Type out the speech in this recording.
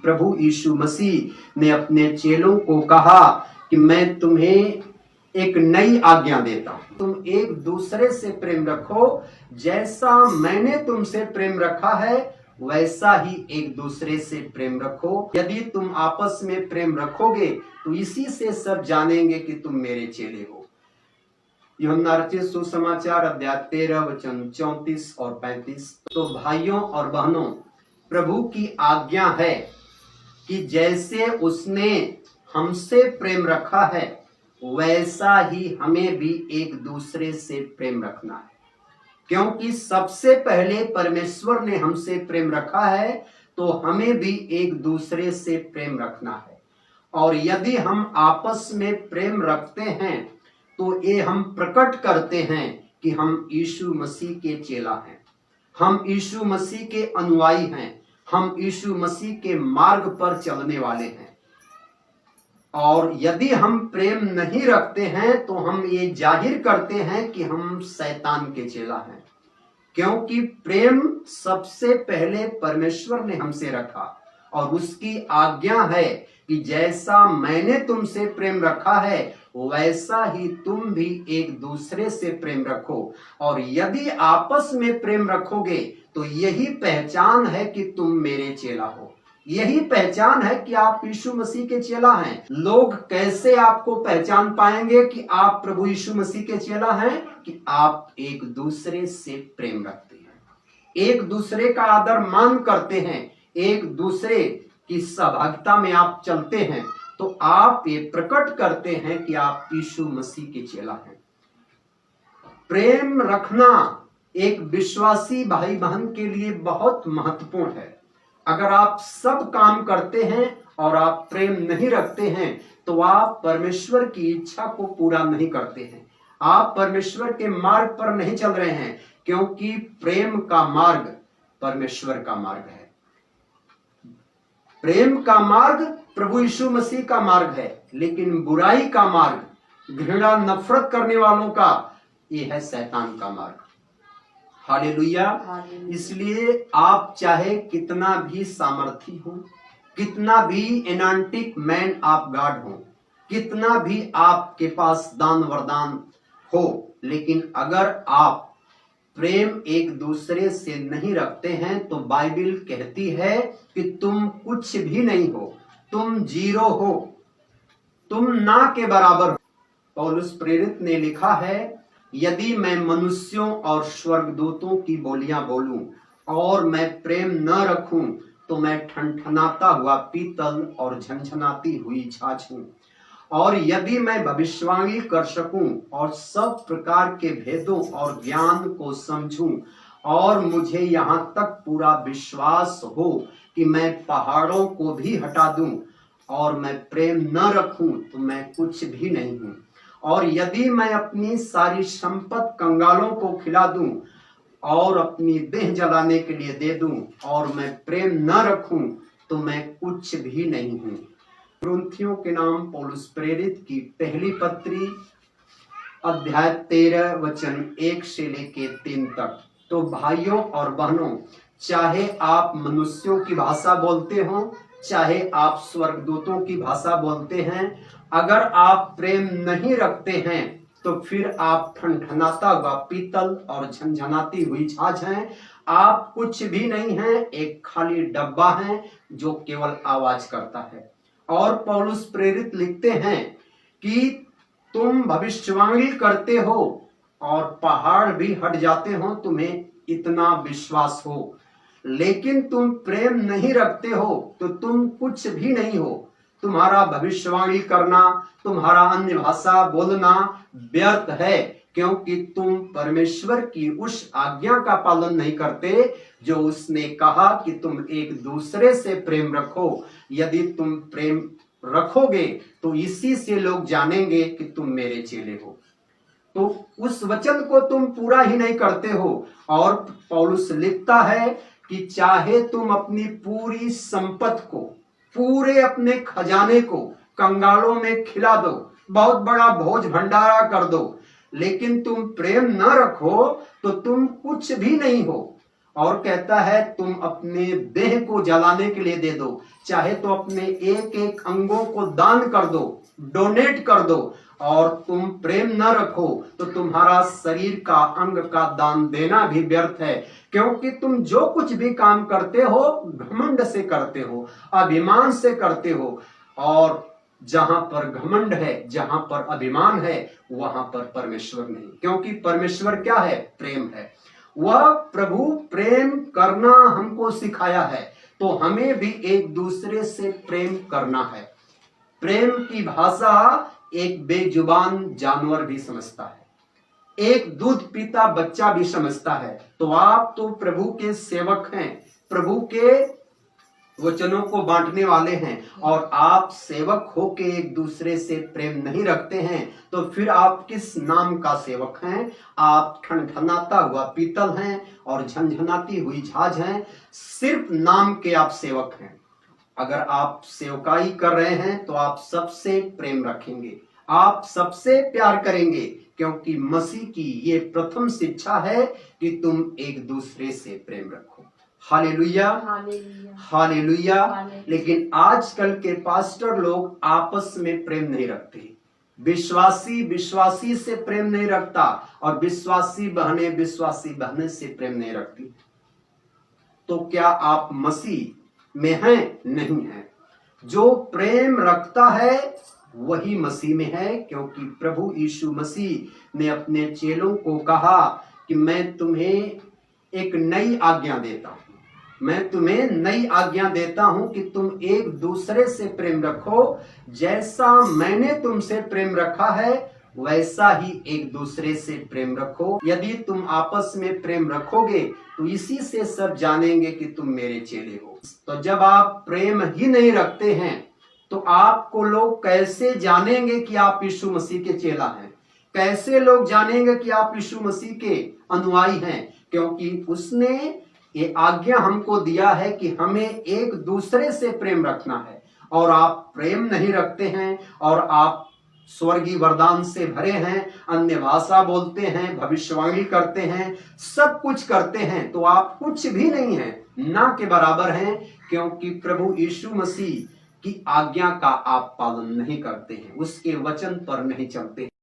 प्रभु यीशु मसीह ने अपने चेलों को कहा कि मैं तुम्हें एक नई आज्ञा देता हूं, तुम एक दूसरे से प्रेम रखो, जैसा मैंने तुमसे प्रेम रखा है वैसा ही एक दूसरे से प्रेम रखो। यदि तुम आपस में प्रेम रखोगे तो इसी से सब जानेंगे कि तुम मेरे चेले हो। यूहन्ना रचित सुसमाचार अध्याय 13 वचन 34 और 35। तो भाइयों और बहनों, प्रभु की आज्ञा है कि जैसे उसने हमसे प्रेम रखा है वैसा ही हमें भी एक दूसरे से प्रेम रखना है, क्योंकि सबसे पहले परमेश्वर ने हमसे प्रेम रखा है तो हमें भी एक दूसरे से प्रेम रखना है। और यदि हम आपस में प्रेम रखते हैं तो ये हम प्रकट करते हैं कि हम यीशु मसीह के चेला हैं, हम यीशु मसीह के अनुयायी हैं, हम यीशु मसीह के मार्ग पर चलने वाले हैं। और यदि हम प्रेम नहीं रखते हैं तो हम ये जाहिर करते हैं कि हम शैतान के चेला हैं, क्योंकि प्रेम सबसे पहले परमेश्वर ने हमसे रखा और उसकी आज्ञा है कि जैसा मैंने तुमसे प्रेम रखा है वैसा ही तुम भी एक दूसरे से प्रेम रखो। और यदि आपस में प्रेम रखोगे तो यही पहचान है कि तुम मेरे चेला हो, यही पहचान है कि आप यीशु मसीह के चेला हैं। लोग कैसे आपको पहचान पाएंगे कि आप प्रभु यीशु मसीह के चेला हैं? कि आप एक दूसरे से प्रेम रखते हैं, एक दूसरे का आदर मान करते हैं, एक दूसरे की सहभागिता में आप चलते हैं, तो आप ये प्रकट करते हैं कि आप यीशु मसीह के चेला हैं। प्रेम रखना एक विश्वासी भाई बहन के लिए बहुत महत्वपूर्ण है। अगर आप सब काम करते हैं और आप प्रेम नहीं रखते हैं तो आप परमेश्वर की इच्छा को पूरा नहीं करते हैं, आप परमेश्वर के मार्ग पर नहीं चल रहे हैं, क्योंकि प्रेम का मार्ग परमेश्वर का मार्ग है। प्रेम का मार्ग प्रभु यीशु मसीह का मार्ग है, लेकिन बुराई का मार्ग, घृणा नफरत करने वालों का, यह है शैतान का मार्ग। हालेलुया। इसलिए आप चाहे कितना भी सामर्थी हो, कितना भी एनांटिक मैन आप गॉड हो, कितना भी आपके पास दान वरदान हो, लेकिन अगर आप प्रेम एक दूसरे से नहीं रखते हैं तो बाइबल कहती है कि तुम कुछ भी नहीं हो, तुम जीरो हो, तुम ना के बराबर हो। पौलुस प्रेरित ने लिखा है, यदि मैं मनुष्यों और स्वर्गदूतों की बोलियां बोलूं और मैं प्रेम न रखूं तो मैं ठनठनाता हुआ पीतल और झनझनाती हुई छाछ हूं। और यदि मैं भविष्यवाणी कर सकूं और सब प्रकार के भेदों और ज्ञान को समझूं और मुझे यहां तक पूरा विश्वास हो कि मैं पहाड़ों को भी हटा दूं और मैं प्रेम न रखूं तो मैं कुछ भी नहीं हूं। और यदि मैं अपनी सारी संपत्ति कंगालों को खिला दूं और अपनी देह जलाने के लिए दे दूं और मैं प्रेम न रखूं तो मैं कुछ भी नहीं हूं। कुरिन्थियों के नाम पौलुस प्रेरित की पहली पत्री अध्याय 13 वचन 1 से लेके 3 तक। तो भाइयों और बहनों, चाहे आप मनुष्यों की भाषा बोलते हो, चाहे आप स्वर्गदूतों की भाषा बोलते हैं, अगर आप प्रेम नहीं रखते हैं तो फिर आप ठनठनाता हुआ पीतल और झनझनाती हुई छाछ हैं। आप कुछ भी नहीं हैं, एक खाली डब्बा है जो केवल आवाज करता है। और पौलुस प्रेरित लिखते हैं कि तुम भविष्यवाणी करते हो और पहाड़ भी हट जाते हो, तुम्हें इतना विश्वास हो, लेकिन तुम प्रेम नहीं रखते हो तो तुम कुछ भी नहीं हो। तुम्हारा भविष्यवाणी करना, तुम्हारा अन्य भाषा बोलना व्यर्थ है, क्योंकि तुम परमेश्वर की उस आज्ञा का पालन नहीं करते जो उसने कहा कि तुम एक दूसरे से प्रेम रखो। यदि तुम प्रेम रखोगे तो इसी से लोग जानेंगे कि तुम मेरे चेले हो। तो उस वचन को तुम पूरा ही नहीं करते हो। और पौलुस लिखता है कि चाहे तुम अपनी पूरी संपत्ति को, पूरे अपने खजाने को कंगालों में खिला दो, बहुत बड़ा भोज भंडारा कर दो, लेकिन तुम प्रेम न रखो तो तुम कुछ भी नहीं हो। और कहता है तुम अपने देह को जलाने के लिए दे दो, चाहे तो अपने एक एक अंगों को दान कर दो, डोनेट कर दो, और तुम प्रेम न रखो तो तुम्हारा शरीर का अंग का दान देना भी व्यर्थ है। क्योंकि तुम जो कुछ भी काम करते हो घमंड से करते हो, अभिमान से करते हो, और जहां पर घमंड है, जहां पर अभिमान है, वहां पर परमेश्वर नहीं। क्योंकि परमेश्वर क्या है? प्रेम है। वह प्रभु प्रेम करना हमको सिखाया है, तो हमें भी एक दूसरे से प्रेम करना है। प्रेम की भाषा एक बेजुबान जानवर भी समझता है, एक दूध पीता बच्चा भी समझता है। तो आप तो प्रभु के सेवक हैं, प्रभु के वचनों को बांटने वाले हैं, और आप सेवक होके एक दूसरे से प्रेम नहीं रखते हैं, तो फिर आप किस नाम का सेवक हैं? आप ठनठनाता हुआ पीतल हैं और झनझनाती हुई झाज हैं, सिर्फ नाम के आप सेवक हैं। अगर आप सेवकाई कर रहे हैं तो आप सबसे प्रेम रखेंगे, आप सबसे प्यार करेंगे, क्योंकि मसीह की ये प्रथम शिक्षा है कि तुम एक दूसरे से प्रेम रखो। Hallelujah, hallelujah. लेकिन आजकल के पास्टर लोग आपस में प्रेम नहीं रखते, विश्वासी विश्वासी से प्रेम नहीं रखता, और विश्वासी बहने से प्रेम नहीं रखती। तो क्या आप मसीह में हैं? नहीं है। जो प्रेम रखता है वही मसीह में है, क्योंकि प्रभु यीशु मसीह ने अपने चेलों को कहा कि मैं तुम्हें एक नई आज्ञा देता हूं, मैं तुम्हें नई आज्ञा देता हूं कि तुम एक दूसरे से प्रेम रखो, जैसा मैंने तुमसे प्रेम रखा है वैसा ही एक दूसरे से प्रेम रखो। यदि तुम आपस में प्रेम रखोगे तो इसी से सब जानेंगे कि तुम मेरे चेले हो। तो जब आप प्रेम ही नहीं रखते हैं तो आपको लोग कैसे जानेंगे कि आप यीशु मसीह के चेला हैं? कैसे लोग जानेंगे कि आप यीशु मसीह के अनुयायी हैं? क्योंकि उसने ये आज्ञा हमको दिया है कि हमें एक दूसरे से प्रेम रखना है, और आप प्रेम नहीं रखते हैं, और आप स्वर्गीय वरदान से भरे हैं, अन्य भाषा बोलते हैं, भविष्यवाणी करते हैं, सब कुछ करते हैं, तो आप कुछ भी नहीं हैं, ना के बराबर हैं, क्योंकि प्रभु यीशु मसीह की आज्ञा का आप पालन नहीं करते हैं, उसके वचन पर नहीं चलते हैं।